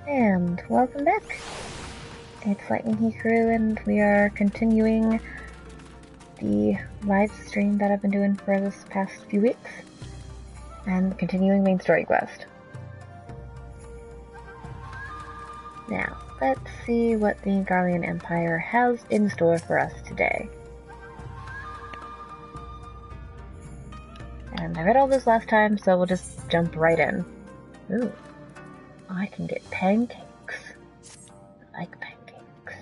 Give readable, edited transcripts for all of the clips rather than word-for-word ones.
And welcome back. It's LightningHikaru, and we are continuing the live stream that I've been doing for this past few weeks, and continuing main story quest. Now, let's see what the Garlean Empire has in store for us today. And I read all this last time, so we'll just jump right in. Ooh, I can get pancakes. I like pancakes.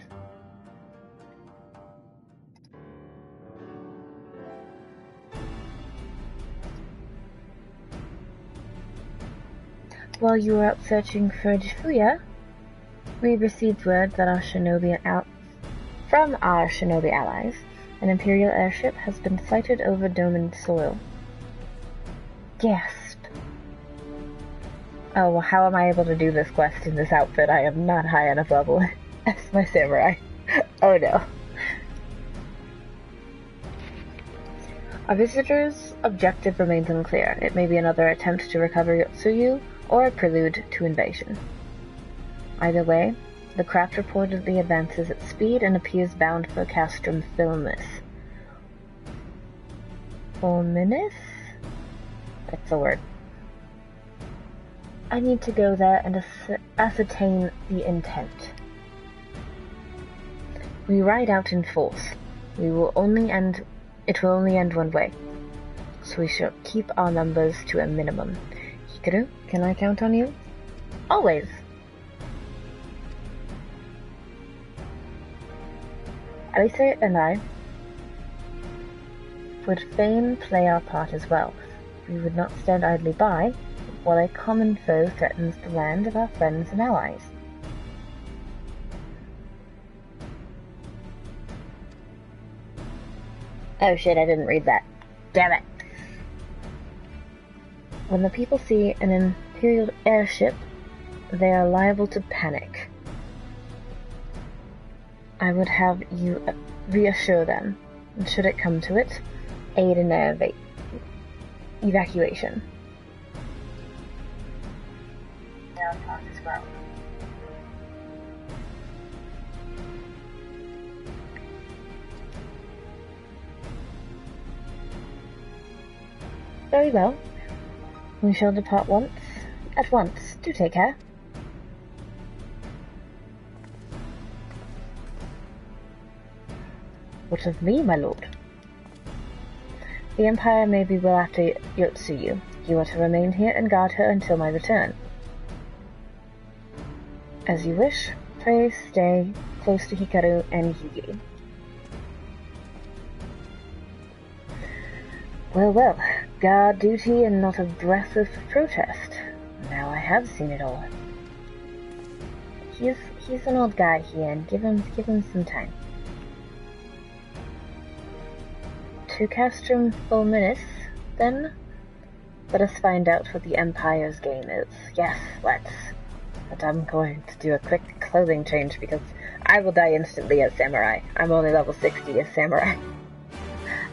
While you were out searching for Jifuya, we received word that from our shinobi allies, an Imperial airship has been sighted over Doman soil. Gasp. Oh, well, how am I able to do this quest in this outfit? I am not high enough level as my samurai. Oh no. Our visitor's objective remains unclear. It may be another attempt to recover Yotsuyu, or a prelude to invasion. Either way, the craft reportedly advances at speed and appears bound for Castrum Filmus. Fulminus? That's a word. I need to go there and ascertain the intent. We ride out in force. It will only end one way, so we shall keep our numbers to a minimum. Hikaru, can I count on you? Always. Alice and I would fain play our part as well. We would not stand idly by while a common foe threatens the land of our friends and allies. Oh shit, I didn't read that. Damn it. When the people see an Imperial airship, they are liable to panic. I would have you reassure them, and should it come to it, aid in their evacuation. Now talk as well. Very well. We shall depart at once. Do take care. What of me, my lord? The Empire may be well after Yotsuyu. You are to remain here and guard her until my return. As you wish. Pray stay close to Hikaru and Yugi. Well, guard duty and not a breath of protest. Now I have seen it all. He's an old guy here, and give him some time. To Castrum Fulminus, then? Let us find out what the Empire's game is. Yes, let's. But I'm going to do a quick clothing change because I will die instantly as samurai. I'm only level 60 as samurai.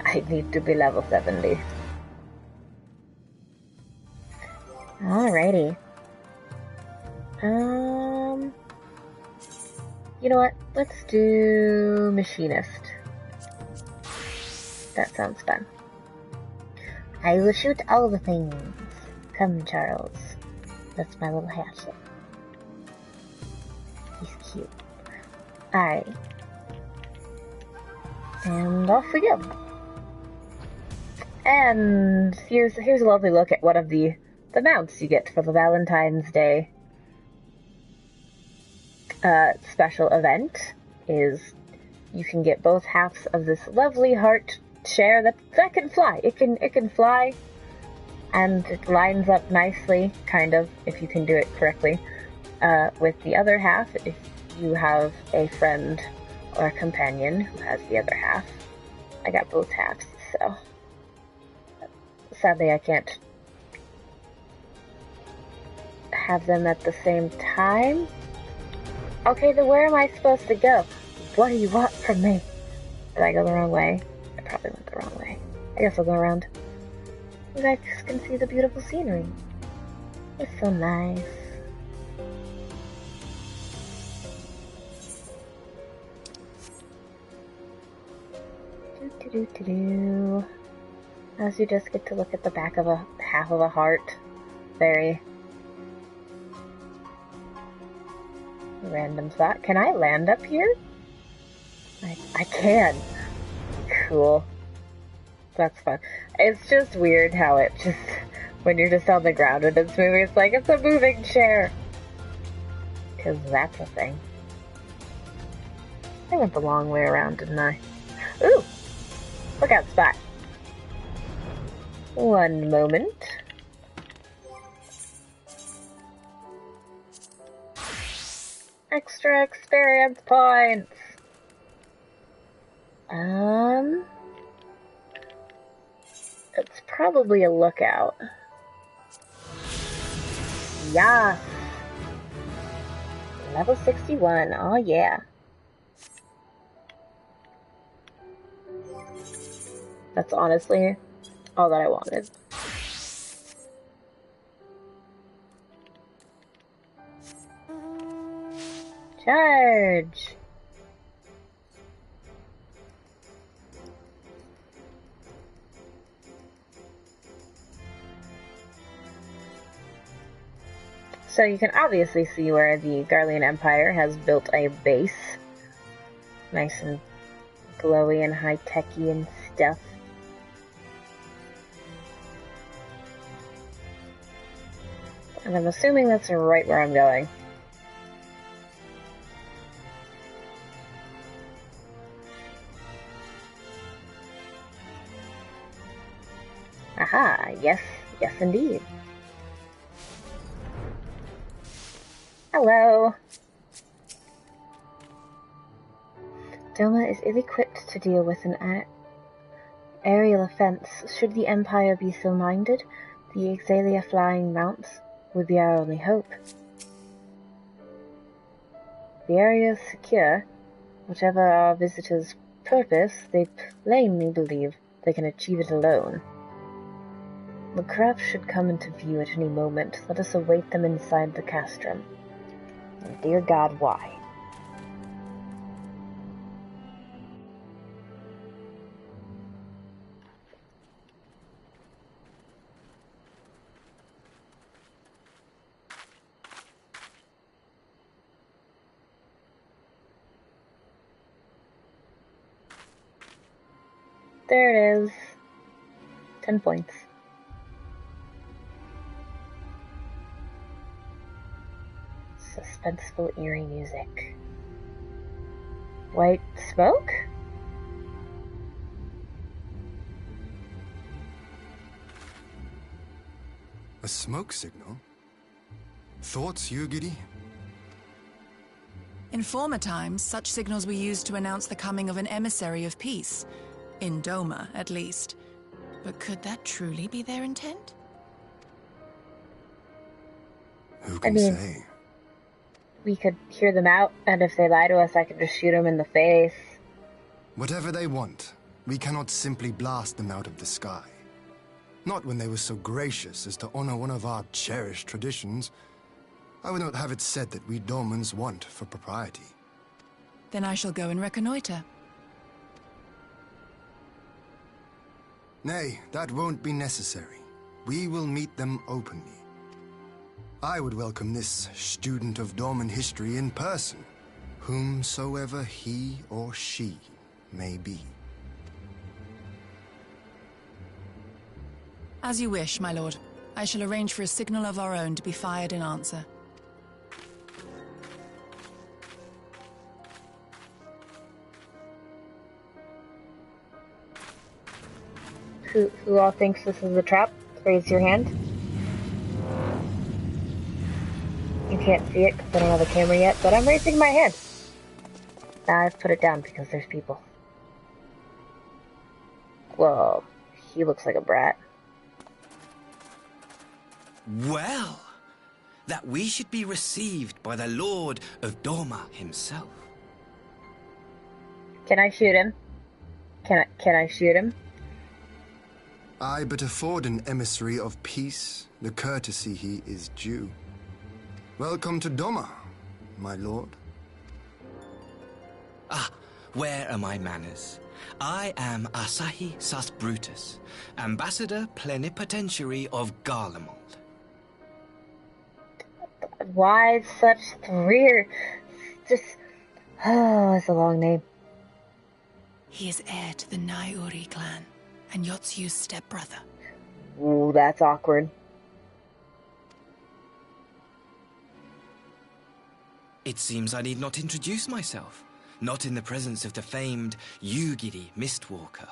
I need to be level 70. Alrighty. You know what? Let's do Machinist. That sounds fun. I will shoot all the things. Come, Charles. That's my little hatchet. He's cute. Alright. And off we go. And here's a lovely look at one of the mounts you get for the Valentine's Day special event. Is you can get both halves of this lovely heart share that can fly. It can fly, and it lines up nicely, kind of, if you can do it correctly, with the other half if you have a friend or a companion who has the other half. I got both halves, so sadly I can't have them at the same time. Okay, then where am I supposed to go? What do you want from me? Did I go the wrong way? I probably went the wrong way. I guess I'll go around. You guys can see the beautiful scenery. It's so nice. Do-do-do-do. As you just get to look at the back of a half of a heart. Very random thought. Can I land up here? I can. Cool. That's fun. It's just weird how it just, when you're just on the ground and it's moving, it's like, it's a moving chair. Because that's a thing. I went the long way around, didn't I? Ooh! Look out, spot. One moment. Extra experience points! It's probably a lookout. Yeah! Level 61, oh yeah. That's honestly all that I wanted. Charge! So you can obviously see where the Garlean Empire has built a base. Nice and glowy and high-techy and stuff. And I'm assuming that's right where I'm going. Aha, yes, yes indeed. Hello. Doma is ill-equipped to deal with an aerial offense. Should the Empire be so minded, the Exalia flying mounts would be our only hope. The area is secure. Whatever our visitors' purpose, they plainly believe they can achieve it alone. The craft should come into view at any moment. Let us await them inside the castrum. And dear God, why? There it is. 10 points. Suspenseful, eerie music. White smoke? A smoke signal? Thoughts, Yugiri? In former times, such signals were used to announce the coming of an emissary of peace. In Doma, at least. But could that truly be their intent? Who can say? We could hear them out, and if they lie to us, I could just shoot them in the face. Whatever they want, we cannot simply blast them out of the sky. Not when they were so gracious as to honor one of our cherished traditions. I would not have it said that we Domans want for propriety. Then I shall go and reconnoiter. Nay, that won't be necessary. We will meet them openly. I would welcome this student of Dorman history in person, whomsoever he or she may be. As you wish, my lord. I shall arrange for a signal of our own to be fired in answer. Who all thinks this is a trap? Raise your hand. You can't see it because I don't have a camera yet, but I'm raising my hand. I've put it down because there's people. Well, he looks like a brat. Well, that we should be received by the Lord of Doma himself. Can I shoot him? Can I shoot him? I but afford an emissary of peace the courtesy he is due. Welcome to Doma, my lord. Ah, where are my manners? I am Asahi Sus Brutus, Ambassador Plenipotentiary of Garlemald. Why such rear? Just, oh, it's a long name. He is heir to the Naiuri clan, and Yotsu's stepbrother. Ooh, that's awkward. It seems I need not introduce myself, not in the presence of the famed Yugiri Mistwalker.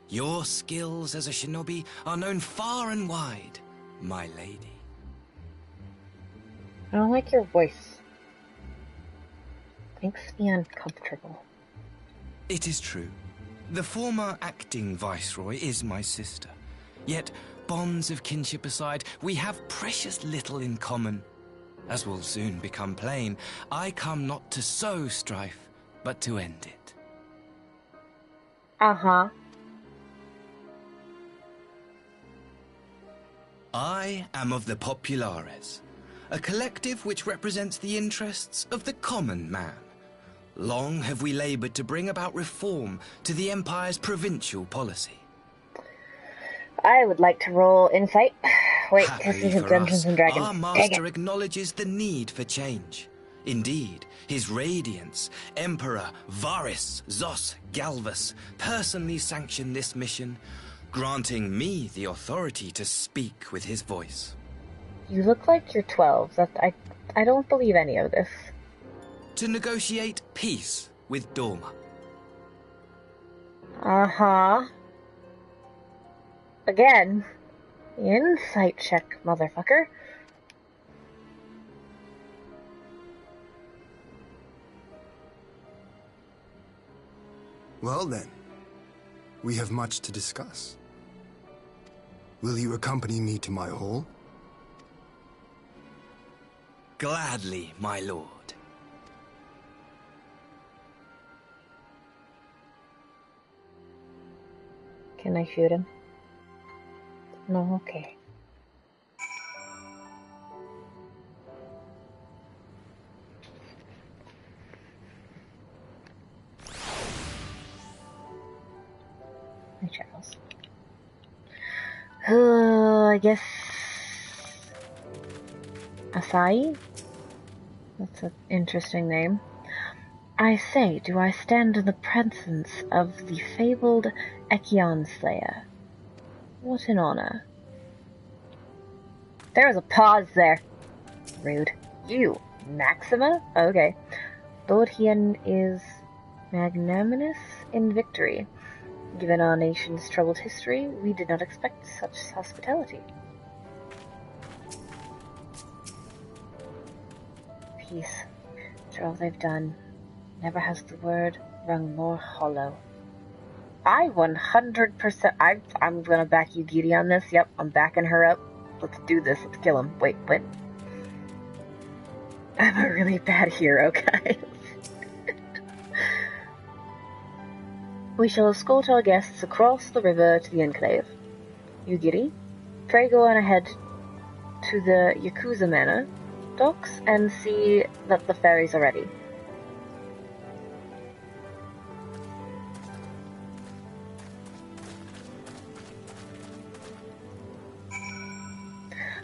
Your skills as a shinobi are known far and wide, my lady. I don't like your voice. Makes me uncomfortable. It is true. The former acting viceroy is my sister. Yet, bonds of kinship aside, we have precious little in common. As will soon become plain, I come not to sow strife, but to end it. Uh-huh. I am of the Populares, a collective which represents the interests of the common man. Long have we labored to bring about reform to the Empire's provincial policy. I would like to roll insight. Wait, this Happily isn't for Dungeons us, and Dragons. our master acknowledges the need for change. Indeed, His Radiance, Emperor Varys Zos Galvus, personally sanctioned this mission, granting me the authority to speak with his voice. You look like you're 12. I don't believe any of this. To negotiate peace with Dorma. Uh-huh. Again. Insight check, motherfucker. Well then, we have much to discuss. Will you accompany me to my hall? Gladly, my lord. Can I shoot him? No, okay. Hi, Charles. I guess... Asai? That's an interesting name. I say, do I stand in the presence of the fabled Ekion Slayer? What an honor. There was a pause there. Rude. You, Maxima? Okay. Lord Hien is magnanimous in victory. Given our nation's troubled history, we did not expect such hospitality. Peace. After all they've done, never has the word rung more hollow. I 100%... I'm gonna back you, Giri, on this. Yep, I'm backing her up. Let's do this. Let's kill him. Wait, what? I'm a really bad hero, guys. We shall escort our guests across the river to the enclave. You, Giri, pray go on ahead to the Yakuza Manor docks and see that the ferries are ready.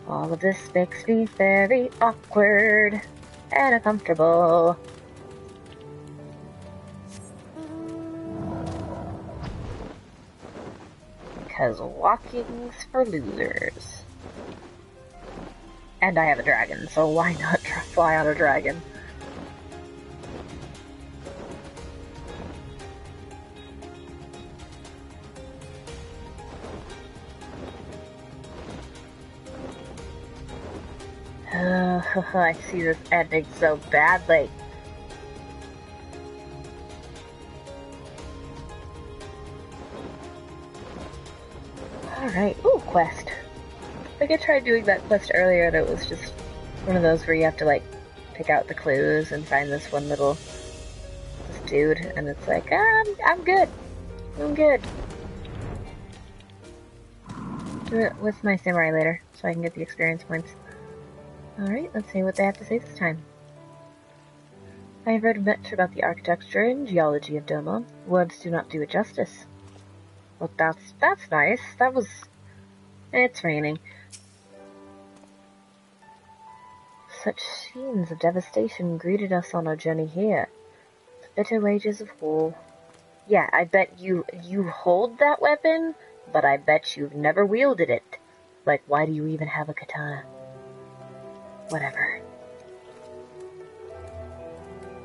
All of this makes me very awkward and uncomfortable. Because walking's for losers. And I have a dragon, so why not fly on a dragon? I see this ending so badly. Alright, ooh, quest. I think I tried doing that quest earlier and it was just one of those where you have to, like, pick out the clues and find this one little... this dude, and it's like, I'm good. I'm good. Do it with my samurai later, so I can get the experience points. Alright, let's see what they have to say this time. I have read much about the architecture and geology of Doma. Words do not do it justice. Well, that's nice. It's raining. Such scenes of devastation greeted us on our journey here. The bitter wages of war. Yeah, I bet you hold that weapon, but I bet you've never wielded it. Like, why do you even have a katana? Whatever.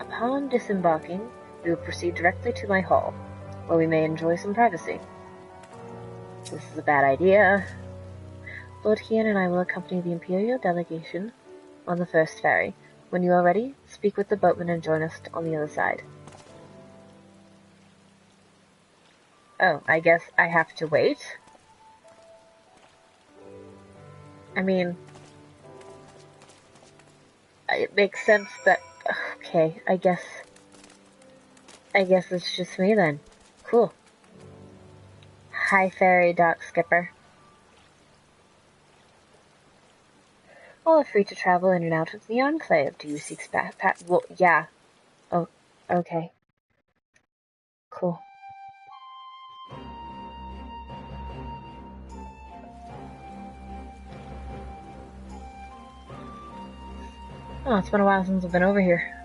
Upon disembarking, we will proceed directly to my hall, where we may enjoy some privacy. This is a bad idea. Lord Kian and I will accompany the Imperial delegation on the first ferry. When you are ready, speak with the boatman and join us on the other side. Oh, I guess I have to wait? I mean, it makes sense that... Okay, I guess it's just me then. Cool. Hi, ferry dock skipper. All are free to travel in and out of the Enclave. Do you seek well, yeah. Oh, okay. Cool. Oh, it's been a while since I've been over here.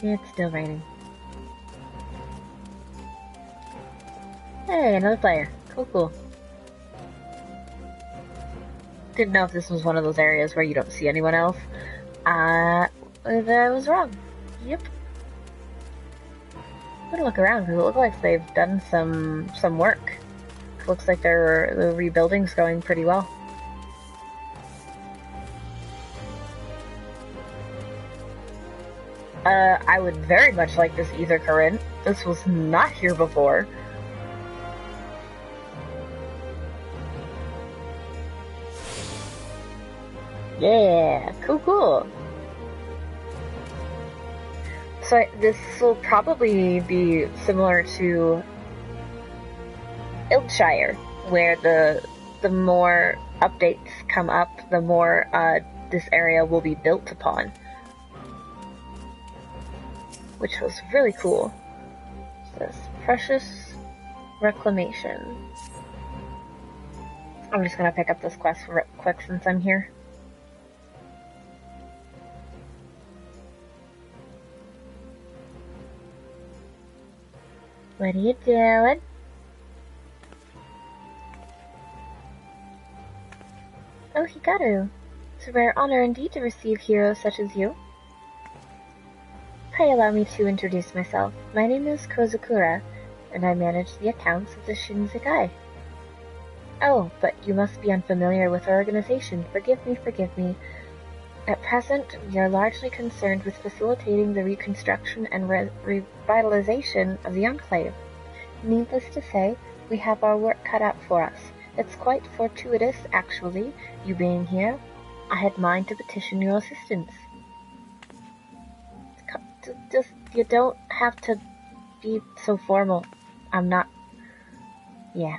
It's still raining. Hey, another player. Cool. Didn't know if this was one of those areas where you don't see anyone else. I was wrong. Yep. I'm gonna look around because it looks like they've done some work. It looks like the rebuilding's going pretty well. I would very much like this ether current. This was not here before. Yeah, cool. So this will probably be similar to Iltshire, where the more updates come up, the more this area will be built upon. Which was really cool. This precious reclamation. I'm just gonna pick up this quest real quick since I'm here. What are you doing? Oh, Hikaru. It's a rare honor indeed to receive heroes such as you. Pray allow me to introduce myself. My name is Kozukura, and I manage the accounts of the Shinsekai. Oh, but you must be unfamiliar with our organization. Forgive me. At present, we are largely concerned with facilitating the reconstruction and revitalization of the Enclave. Needless to say, we have our work cut out for us. It's quite fortuitous, actually, you being here. I had mind to petition your assistance. Just, you don't have to be so formal. I'm not... Yeah.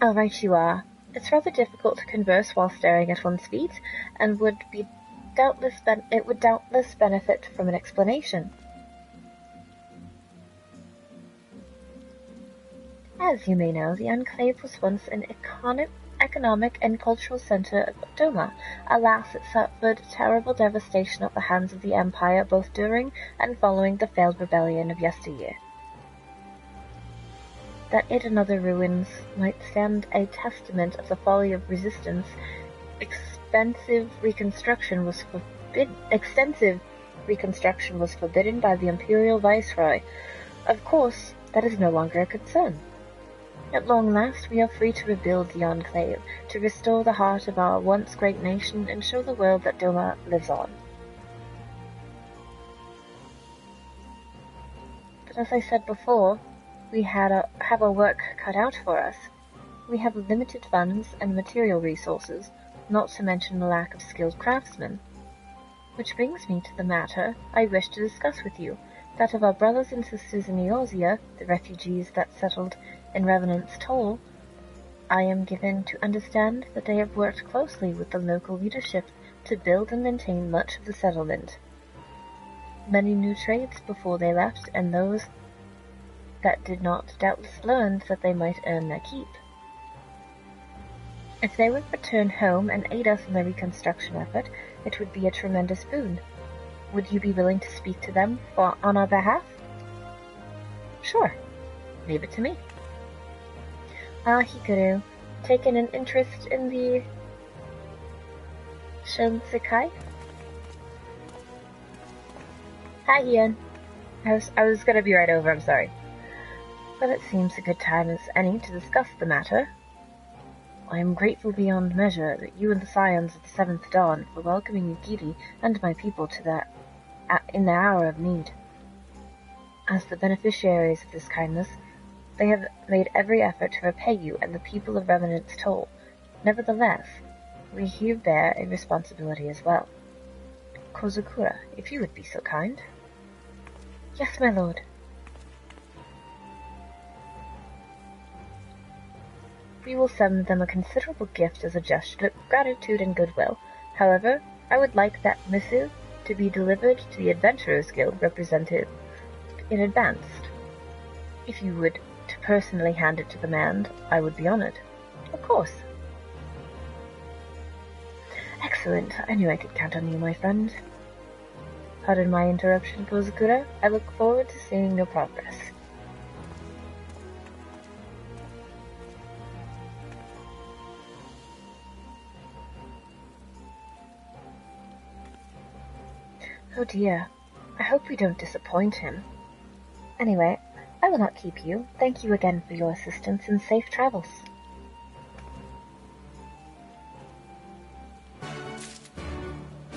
Oh, right you are. It's rather difficult to converse while staring at one's feet, and it would doubtless benefit from an explanation. As you may know, the Enclave was once an economic and cultural center of Doma. Alas, it suffered terrible devastation at the hands of the Empire both during and following the failed rebellion of yesteryear. That it and other ruins might stand a testament of the folly of resistance, extensive reconstruction was forbidden by the Imperial Viceroy. Of course, that is no longer a concern. At long last, we are free to rebuild the Enclave, to restore the heart of our once great nation, and show the world that Doma lives on. But as I said before, we have our work cut out for us. We have limited funds and material resources, not to mention the lack of skilled craftsmen. Which brings me to the matter I wish to discuss with you, that of our brothers and sisters in Eorzea, the refugees that settled in Revenant's Toll. I am given to understand that they have worked closely with the local leadership to build and maintain much of the settlement. Many new trades before they left, and those that did not doubtless learned that they might earn their keep. If they would return home and aid us in the reconstruction effort, it would be a tremendous boon. Would you be willing to speak to them on our behalf? Sure. Leave it to me. Hikaru, taken an interest in the Shinsekai? Hi, Ian. I was gonna be right over, I'm sorry. But it seems a good time as any to discuss the matter. I am grateful beyond measure that you and the Scions of the Seventh Dawn were welcoming Yukiri and my people to in their hour of need. As the beneficiaries of this kindness, they have made every effort to repay you and the people of Revenant's toll. Nevertheless, we here bear a responsibility as well. Kozukura, if you would be so kind. Yes, my lord. We will send them a considerable gift as a gesture of gratitude and goodwill. However, I would like that missive to be delivered to the Adventurers Guild representative in advance. If you would to personally hand it to the man, I would be honored. Of course. Excellent. I knew I could count on you, my friend. Pardon my interruption, Kozukura. I look forward to seeing your progress. Oh dear. I hope we don't disappoint him. Anyway, I will not keep you. Thank you again for your assistance and safe travels.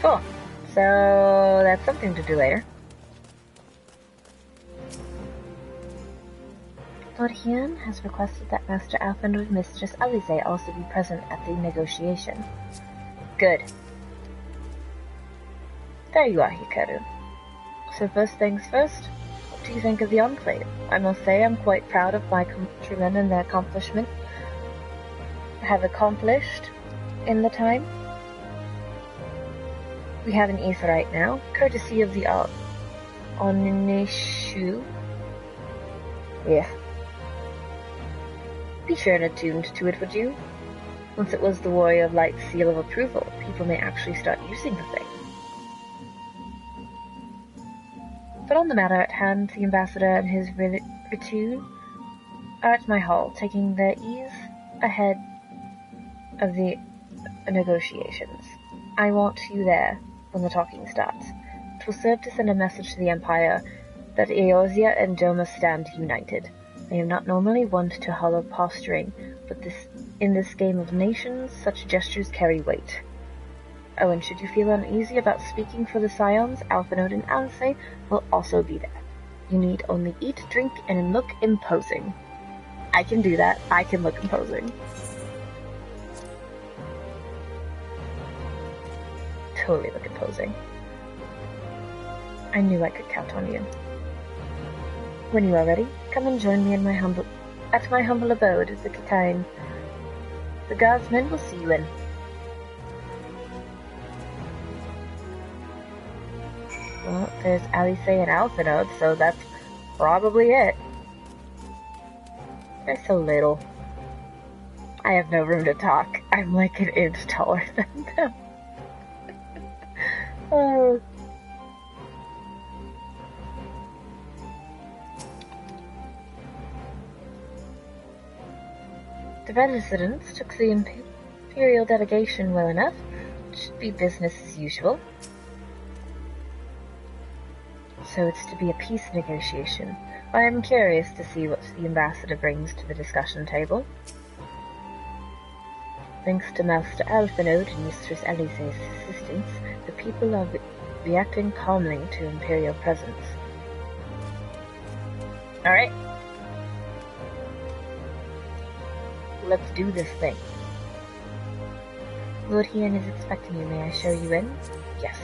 Cool. So that's something to do later. Lord Hyun has requested that Master Alphen and Mistress Alize also be present at the negotiation. Good. There you are, Hikaru. So first things first, what do you think of the Enclave? I must say I'm quite proud of my countrymen and their accomplishment have accomplished in the time. We have an Aetheryte now, courtesy of the Onishu. Yeah. Be sure and attuned to it, would you? Once it was the Warrior of Light's seal of approval, people may actually start using the thing. But on the matter at hand, the ambassador and his retinue are at my hall, taking their ease ahead of the negotiations. I want you there when the talking starts. It will serve to send a message to the Empire that Eorzea and Doma stand united. I am not normally one to hollow posturing, but in this game of nations, such gestures carry weight. Oh, and should you feel uneasy about speaking for the Scions, Alphenode and Alice will also be there. You need only eat, drink, and look imposing. I can do that. I can look imposing. Totally look imposing. I knew I could count on you. When you are ready, come and join me in my humble abode, the Kikain. The guardsmen will see you in. Well, there's Alice and Alphenode, so that's probably it. They're so little. I have no room to talk. I'm like an inch taller than them. Oh. The residents took the Imperial delegation well enough. It should be business as usual. So it's to be a peace negotiation. I am curious to see what the ambassador brings to the discussion table. Thanks to Master Alphenode and Mistress Alice's assistance, the people are reacting calmly to Imperial presence. Alright. Let's do this thing. Lord Hyun is expecting you. May I show you in? Yes.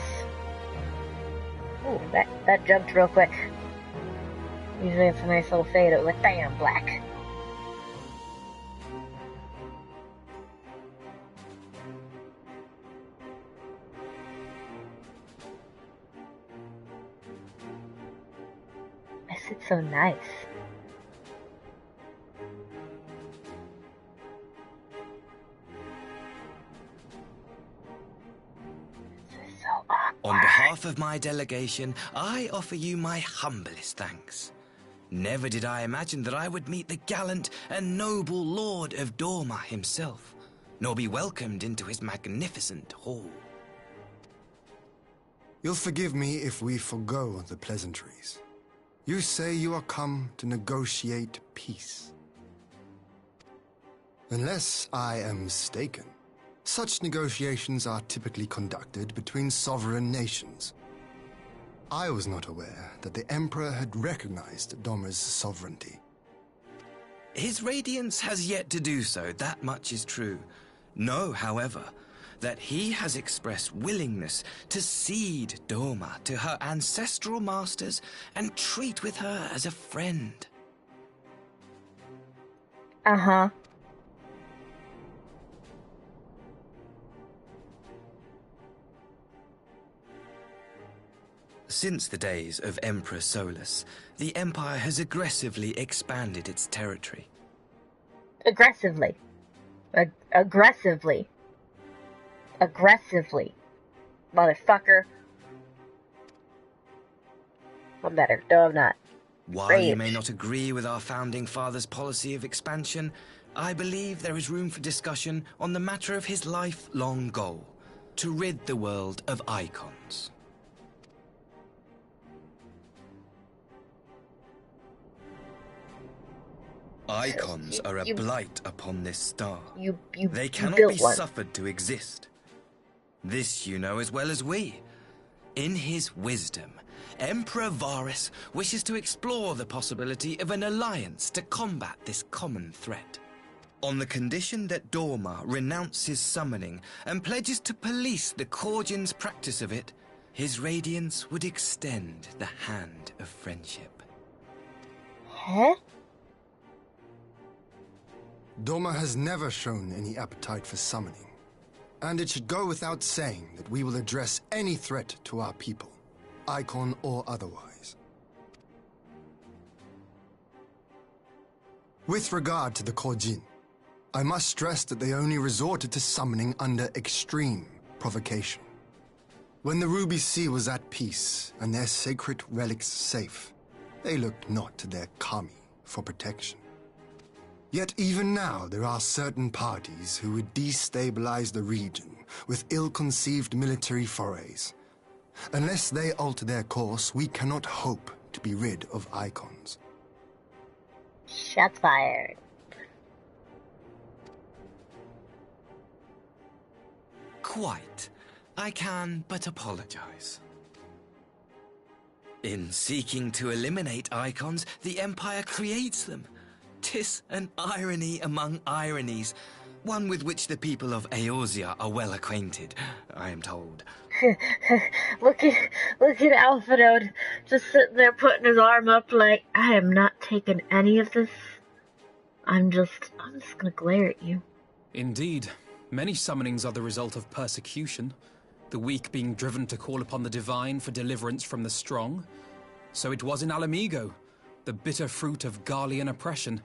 Ooh, that jumped real quick. Usually it's a nice little fade. It was damn black. It's so nice. This is so awkward. On behalf of my delegation, I offer you my humblest thanks. Never did I imagine that I would meet the gallant and noble Lord of Dorma himself, nor be welcomed into his magnificent hall. You'll forgive me if we forgo the pleasantries. You say you are come to negotiate peace. Unless I am mistaken, such negotiations are typically conducted between sovereign nations. I was not aware that the Emperor had recognized Dorma's sovereignty. His Radiance has yet to do so, that much is true. Know, however, that he has expressed willingness to cede Dorma to her ancestral masters and treat with her as a friend. Uh-huh. Since the days of Emperor Solus, the Empire has aggressively expanded its territory. Aggressively. Aggressively. Aggressively. Motherfucker. I'm better. No, I'm not. While you may not agree with our founding father's policy of expansion, I believe there is room for discussion on the matter of his lifelong goal, to rid the world of icons. Icons are a blight upon this star. They cannot be suffered to exist. This you know as well as we. In his wisdom, Emperor Varus wishes to explore the possibility of an alliance to combat this common threat. On the condition that Dorma renounces summoning and pledges to police the Korgians' practice of it, his Radiance would extend the hand of friendship. Huh? Dorma has never shown any appetite for summoning, and it should go without saying that we will address any threat to our people, icon or otherwise. With regard to the Korjin, I must stress that they only resorted to summoning under extreme provocation. When the Ruby Sea was at peace and their sacred relics safe, they looked not to their kami for protection. Yet even now there are certain parties who would destabilize the region with ill-conceived military forays. Unless they alter their course, we cannot hope to be rid of icons. Shots fired. Quite. I can but apologize. In seeking to eliminate icons, the Empire creates them. 'Tis an irony among ironies, one with which the people of Eorzea are well acquainted, I am told. Look at Alphanode just sitting there putting his arm up like, I am not taking any of this. I'm just gonna glare at you. Indeed. Many summonings are the result of persecution, the weak being driven to call upon the divine for deliverance from the strong. So it was in Alamigo, the bitter fruit of Garlean oppression.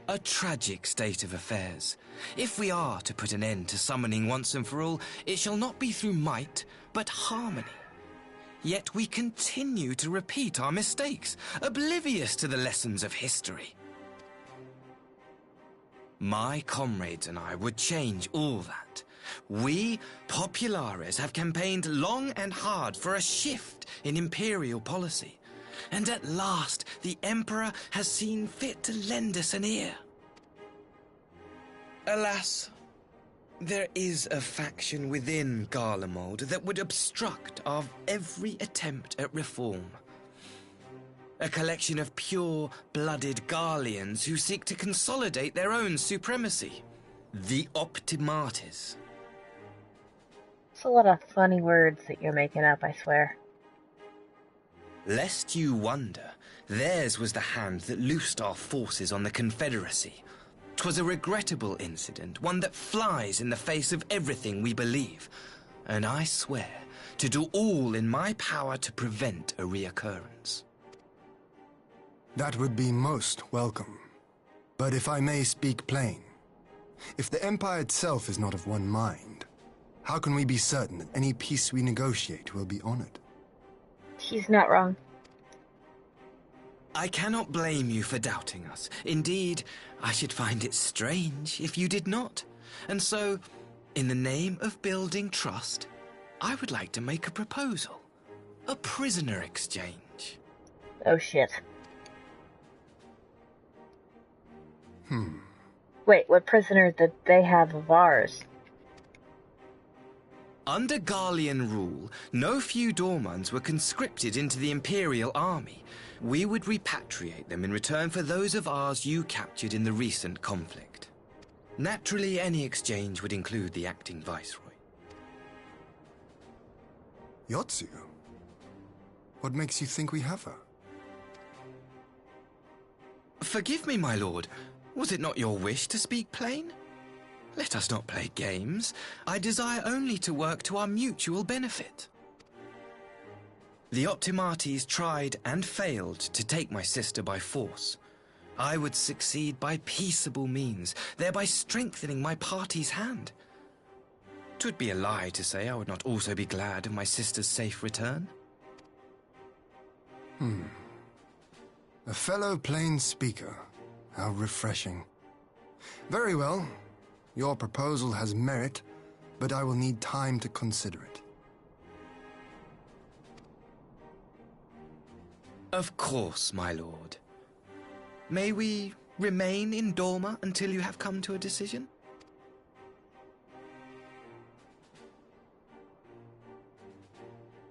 A tragic state of affairs. If we are to put an end to summoning once and for all, it shall not be through might, but harmony. Yet we continue to repeat our mistakes, oblivious to the lessons of history. My comrades and I would change all that. We, Populares, have campaigned long and hard for a shift in imperial policy. And at last, the Emperor has seen fit to lend us an ear. Alas, there is a faction within Garlemald that would obstruct our every attempt at reform. A collection of pure-blooded Garleans who seek to consolidate their own supremacy. The Optimates. It's a lot of funny words that you're making up, I swear. Lest you wonder, theirs was the hand that loosed our forces on the Confederacy. 'Twas a regrettable incident, one that flies in the face of everything we believe. And I swear to do all in my power to prevent a reoccurrence. That would be most welcome. But if I may speak plain, if the Empire itself is not of one mind, how can we be certain that any peace we negotiate will be honored? He's not wrong. I cannot blame you for doubting us. Indeed, I should find it strange if you did not. And so, in the name of building trust, I would like to make a proposal. A prisoner exchange. Oh shit. Wait, what prisoner did they have of ours? Under Garlean rule, no few Dormans were conscripted into the Imperial Army. We would repatriate them in return for those of ours you captured in the recent conflict. Naturally, any exchange would include the acting Viceroy. Yotsu? What makes you think we have her? Forgive me, my lord. Was it not your wish to speak plain? Let us not play games. I desire only to work to our mutual benefit. The Optimates tried and failed to take my sister by force. I would succeed by peaceable means, thereby strengthening my party's hand. 'Twould be a lie to say I would not also be glad of my sister's safe return. A fellow plain speaker. How refreshing. Very well. Your proposal has merit, but I will need time to consider it. Of course, my lord. May we remain in Dorma until you have come to a decision?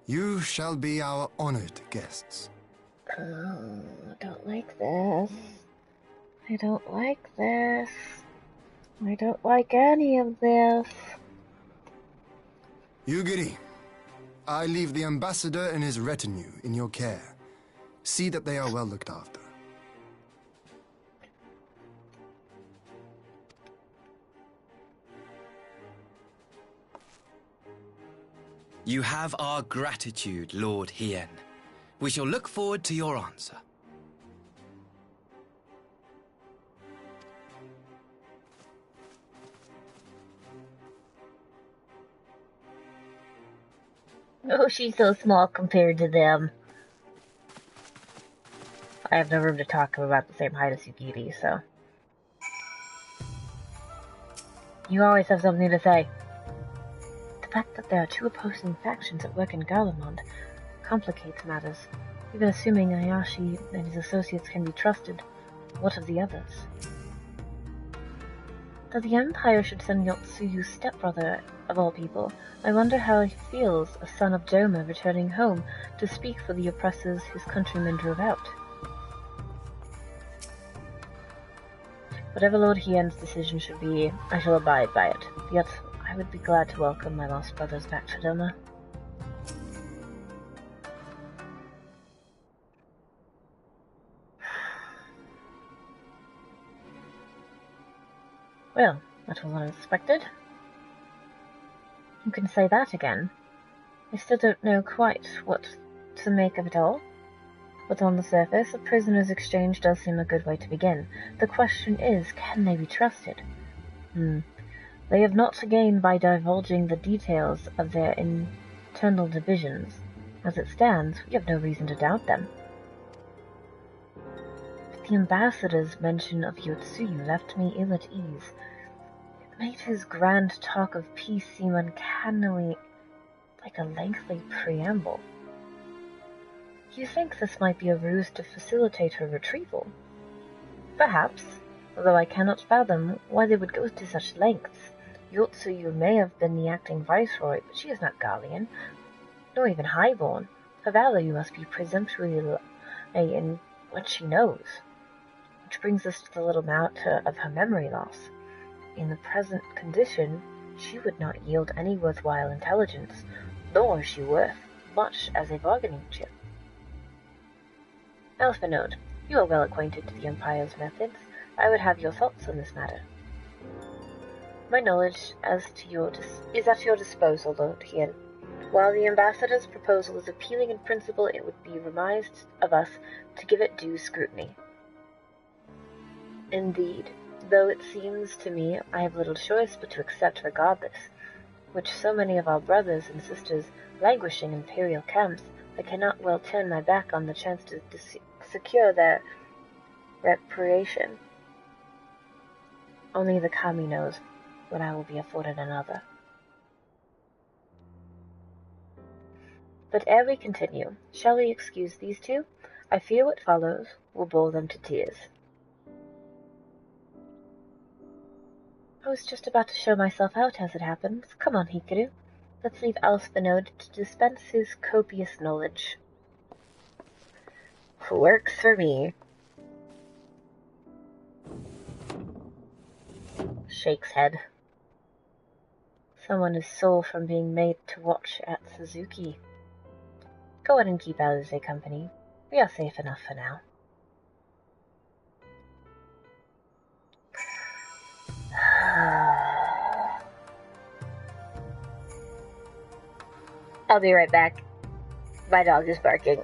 You shall be our honored guests. Oh, I don't like this. I don't like this. I don't like any of this. Yugiri, I leave the ambassador and his retinue in your care. See that they are well looked after. You have our gratitude, Lord Hien. We shall look forward to your answer. Oh, she's so small compared to them. I have no room to talk. I'm about the same height as Yugiri, so... You always have something to say. The fact that there are two opposing factions at work in Garlemald complicates matters. Even assuming Ayashi and his associates can be trusted, what of the others? That the Empire should send Yotsuyu's stepbrother, of all people, I wonder how he feels, a son of Doma returning home to speak for the oppressors his countrymen drove out. Whatever Lord Hien's decision should be, I shall abide by it. Yet, I would be glad to welcome my lost brothers back to Doma. Well, that was unexpected. You can say that again. I still don't know quite what to make of it all. But on the surface, a prisoner's exchange does seem a good way to begin. The question is, can they be trusted? They have not gained by divulging the details of their internal divisions. As it stands, we have no reason to doubt them. But the ambassador's mention of Yotsuyu left me ill at ease. It made his grand talk of peace seem uncannily like a lengthy preamble. You think this might be a ruse to facilitate her retrieval? Perhaps, although I cannot fathom why they would go to such lengths. Yotsuyu may have been the acting viceroy, but she is not Garlean, nor even highborn. Her value must be presumptuously in what she knows. Which brings us to the little matter of her memory loss. In the present condition, she would not yield any worthwhile intelligence, nor is she worth much as a bargaining chip. Elfinode, you are well acquainted to the Empire's methods. I would have your thoughts on this matter. My knowledge is at your disposal, Lord Hien. While the ambassador's proposal is appealing in principle, it would be remiss of us to give it due scrutiny. Indeed, though it seems to me I have little choice but to accept regardless, which so many of our brothers and sisters languishing in imperial camps, I cannot well turn my back on the chance to secure their reparation. Only the Kami knows when I will be afforded another. But ere we continue, shall we excuse these two? I fear what follows will bore them to tears. I was just about to show myself out as it happens. Come on, Hikaru. Let's leave Alspinode to dispense his copious knowledge. Works for me. Shakes head. Someone is sore from being made to watch at Suzuki. Go ahead and keep Alize company. We are safe enough for now. I'll be right back. My dog is barking.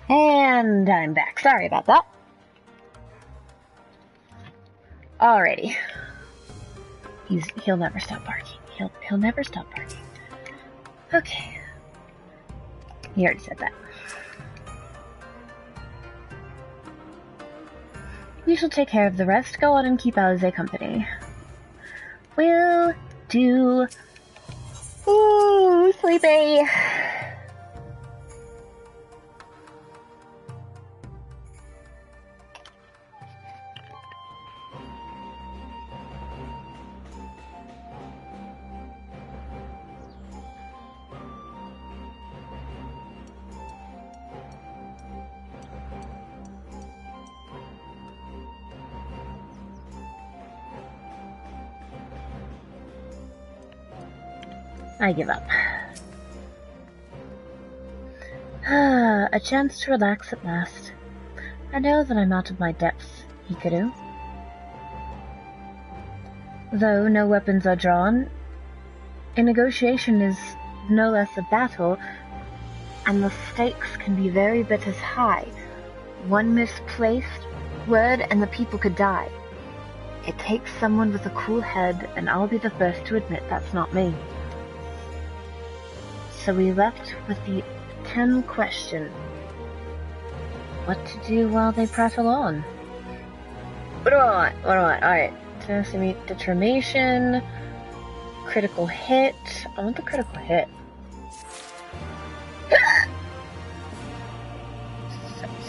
And I'm back. Sorry about that. Alrighty. He'll never stop barking. He'll never stop barking. Okay. He already said that. We shall take care of the rest. Go on and keep Alize company. Will do. Ooh, sleepy. I give up. A chance to relax at last. I know that I'm out of my depth, Hikaru. Though no weapons are drawn, a negotiation is no less a battle, and the stakes can be very bit as high. One misplaced word and the people could die. It takes someone with a cool head, and I'll be the first to admit that's not me. So we left with the 10 question. What to do while they prattle on? What do I want? Alright. Tenacity, determination, critical hit. I want the critical hit.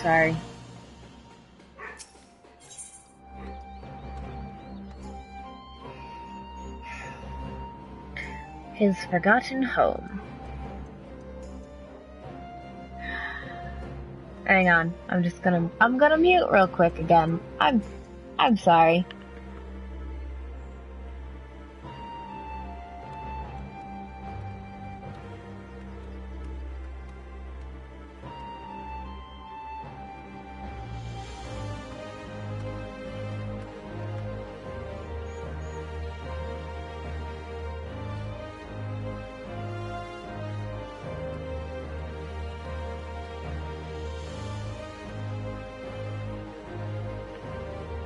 Sorry. His forgotten home. Hang on, I'm gonna mute real quick again. I'm sorry.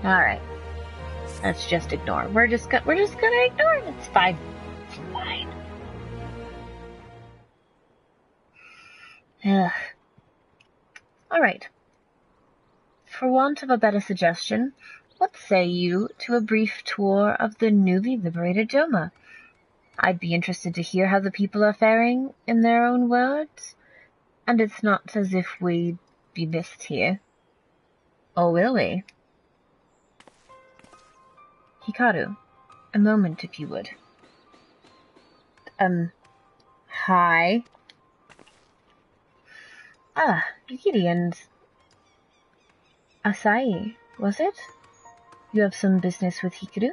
Alright. Let's just ignore. We're just gonna ignore it. It's fine. It's fine. Ugh. Alright. For want of a better suggestion, what say you to a brief tour of the newly liberated Doma? I'd be interested to hear how the people are faring, in their own words. And it's not as if we'd be missed here. Or will we? Hikaru, a moment if you would. Hi. Ah, Yukiri and Asai, was it? You have some business with Hikaru?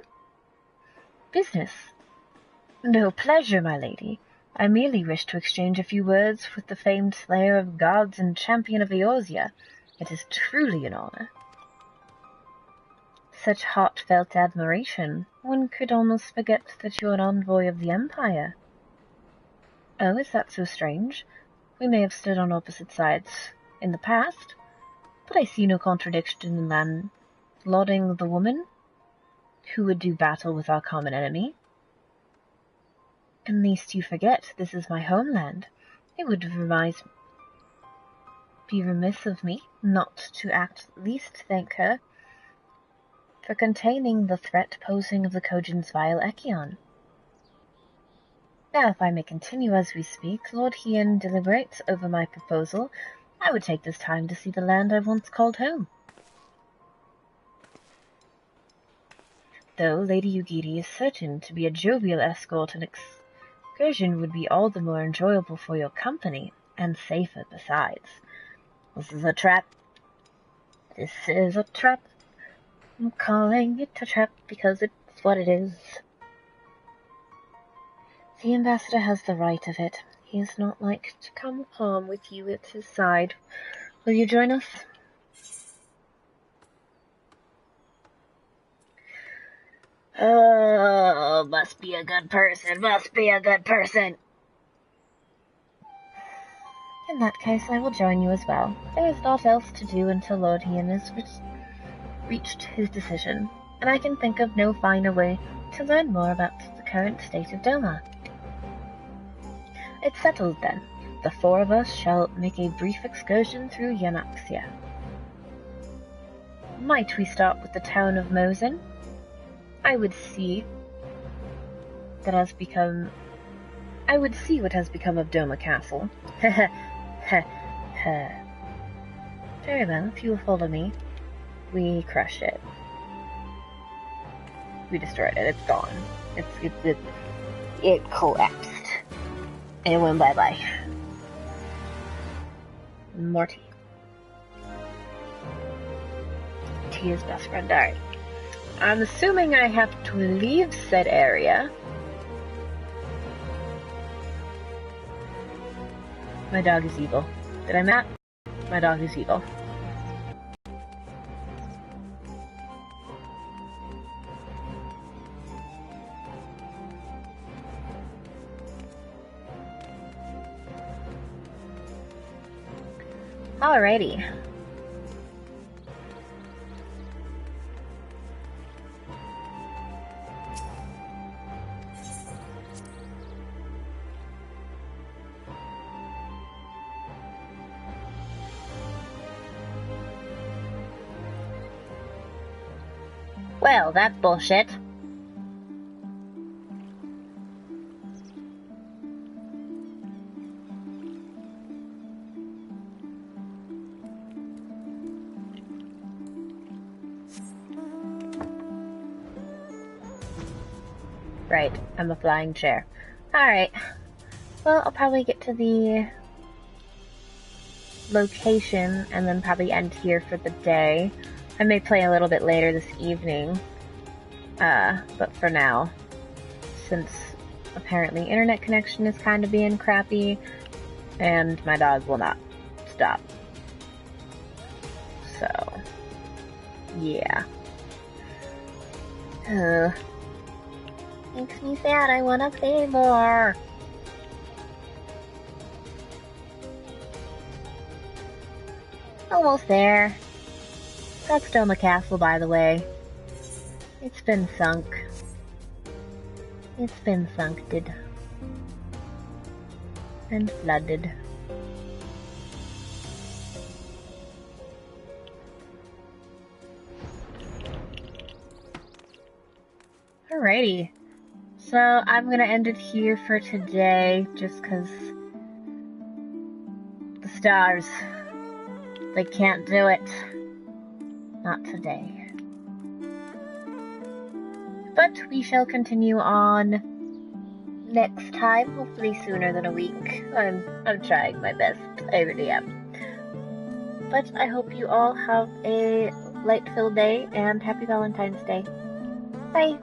Business? No pleasure, my lady. I merely wish to exchange a few words with the famed slayer of gods and champion of Eorzea. It is truly an honor. Such heartfelt admiration, one could almost forget that you're an envoy of the Empire. Oh, is that so strange? We may have stood on opposite sides in the past, but I see no contradiction in man lauding the woman who would do battle with our common enemy. At least you forget this is my homeland. It would be remiss of me not to at least thank her for containing the threat posing of the Kojin's vile Echion. Now, if I may continue as we speak, Lord Hien deliberates over my proposal. I would take this time to see the land I once called home. Though Lady Yugiri is certain to be a jovial escort, an excursion would be all the more enjoyable for your company, and safer besides. This is a trap. This is a trap. I'm calling it a trap because it's what it is. The ambassador has the right of it. He is not like to come harm with you at his side. Will you join us? Oh, must be a good person, must be a good person. In that case, I will join you as well. There is naught else to do until Lord Hien has reached his decision, and I can think of no finer way to learn more about the current state of Doma. It's settled then. The four of us shall make a brief excursion through Yanaxia. Might we start with the town of Mosin? I would see what has become of Doma Castle. Very well, if you will follow me. We crushed it. We destroyed it. It's gone. It collapsed. And it went bye-bye. Morty. Tia's best friend. Alright. I'm assuming I have to leave said area. My dog is evil. Did I map? My dog is evil. Alrighty. Well, that's bullshit. Right, I'm a flying chair. Alright. Well, I'll probably get to the location and then probably end here for the day. I may play a little bit later this evening. But for now, since apparently internet connection is kind of being crappy, and my dog will not stop. So, yeah. Makes me sad, I wanna play more. Almost there. That's Doma Castle, by the way. It's been sunk. It's been sunked and flooded. Alrighty. So I'm gonna end it here for today, just because the stars, they can't do it. Not today. But we shall continue on next time, hopefully sooner than a week. I'm trying my best. I really am. But I hope you all have a light-filled day and happy Valentine's Day. Bye!